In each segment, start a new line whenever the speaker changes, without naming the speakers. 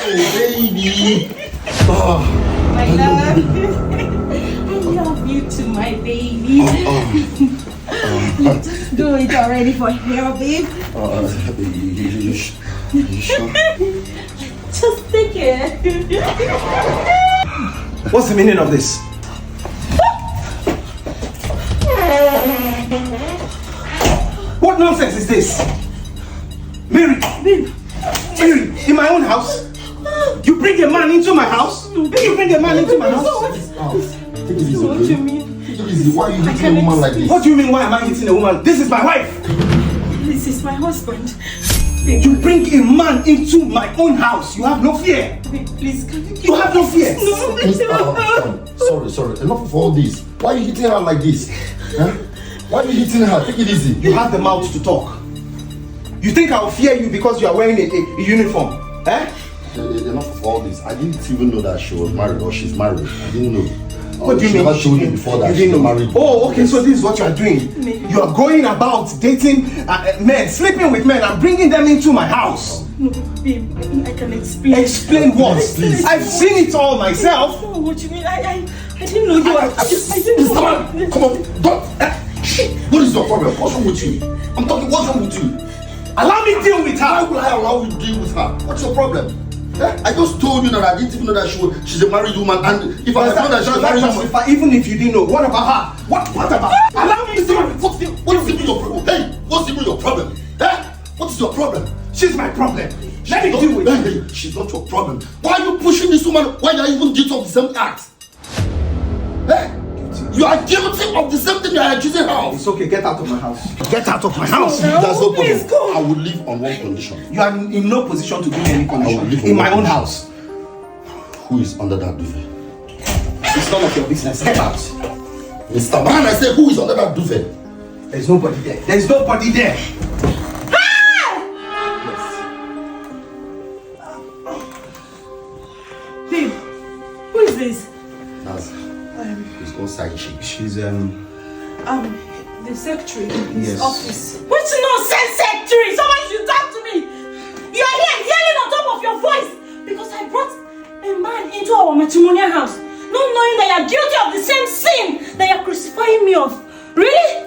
baby. Oh,
my love. I love you too, my baby. Just do it already for here, babe.
You sure?
Just take it.
What's the meaning of this? What nonsense is this? Mary!
Babe.
Mary, in my own house? You bring a man into my house? You bring a man into my house?
Take it easy,
What do you mean?
Take it easy. Why are you hitting a woman like this?
What do you mean, why am I hitting a woman? This is my wife!
This is my husband.
You bring a man into my own house. You have no fear.
Babe, please, can you
You have no fear.
No,
Sorry. Enough of all this. Why are you hitting her like this? Huh? Why are you hitting her? Take it easy.
You have the mouth to talk. You think I'll fear you because you are wearing a uniform? Eh?
Enough of all this. I didn't even know that she was married or she's married. I didn't know.
What do you mean?
She never told me before that she's married.
Oh, okay, so this is what you are doing. You are going about dating men, sleeping with men and bringing them into my house.
No, babe, I can explain.
Explain what?
Please.
I've seen it all myself.
No, what you mean? I didn't know you were... I didn't know.
Come on, don't. What is your problem? What's wrong with you? I'm talking, what's wrong with you?
Allow me to deal with
Why
her.
would I allow you to deal with her? What's your problem? I just told you that I didn't even know that she's a married woman, and if I had known that she's a married woman,
even if you didn't know, what about her? What about her? Allow me to deal with
what's even your problem? Hey, what's even your problem? What is your problem?
She's my problem. Let me deal with her.
Hey, she's not your problem. Why are you pushing this woman? Why are you even guilty of the same act? You are guilty of the same thing you are accusing her of.
It's okay, get out of my house. Get out of my house.
That's no
Please
problem.
go.
I will leave on one condition.
You are in no position to give me any
I will
condition.
leave
In
on
my
one
own
condition.
house.
Who is under that duvet?
It's none of your business. Get out.
Mr. Man, I say, who is under that duvet?
There's nobody there. There's nobody there.
Babe, who is this?
That's his own side chick.
She's
The secretary in his
Yes.
office. What nonsense secretary? Someone should talk to me. You are here yelling on top of your voice because I brought a man into our matrimonial house, not knowing that you are guilty of the same sin that you are crucifying me of. Really?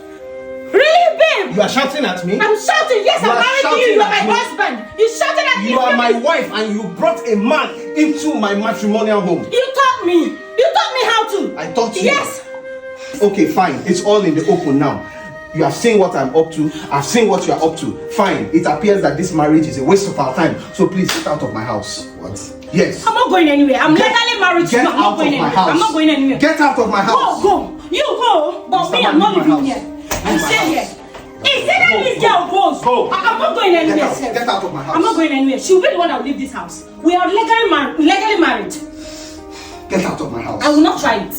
Really, babe?
You are shouting at me?
I'm shouting. Yes,
You
I'm
are
married to you. You are my
shouting at me.
husband. You shouted at me.
You are my wife and you brought a man into my matrimonial home.
You taught me. You taught me how to.
I taught you.
Yes.
Okay, fine. It's all in the open now. You have seen what I'm up to. I've seen what you are up to. Fine. It appears that this marriage is a waste of our time. So please get out of my house.
What?
Yes.
I'm not going anywhere. I'm legally married to you.
Get
I'm not
out
going
of my
anywhere.
house.
I'm not going anywhere.
Get out of my house.
Go. You go. But
Mr.
me,
Man,
I'm not
leave my
living
house.
here. I'm
Leave my
staying
house.
here. Is that this girl goes?
Go.
I'm not going anywhere.
Get out.
Sir.
Get out of my house.
I'm not going anywhere. She'll be the one that will leave this house. We are legally married.
Get out of my house.
I will not try it.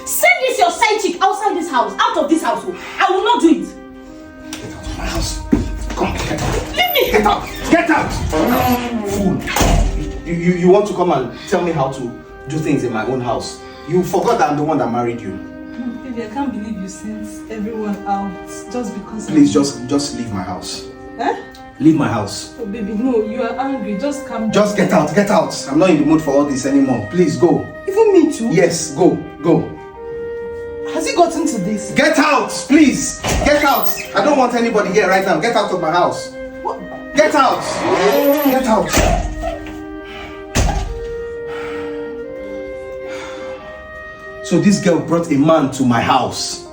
Send this your side chick outside this house, out of this house. I will not do it.
Get out of my house. Come on, get out.
Leave me.
Get out. Get out. Fool. You want to come and tell me how to do things in my own house. You forgot that I'm the one that married you.
Baby, I can't believe you sent everyone out just because.
Please just leave my house.
Eh?
Leave my house.
Oh, baby, no, you are angry. Just calm down.
Just get out, get out. I'm not in the mood for all this anymore. Please go.
Even me too.
Yes, go.
Has he gotten to this?
Get out, please. Get out. I don't want anybody here right now. Get out of my house.
What?
Get out. Get out. So this girl brought a man to my house.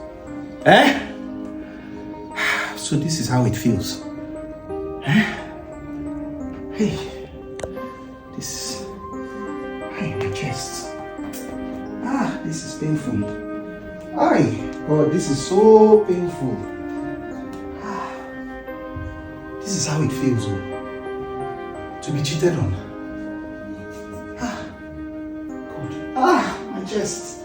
Eh? So this is how it feels. Eh? Hey. This. Hey, my chest. This is painful. God, this is so painful. This is how it feels, to be cheated on. God. My chest.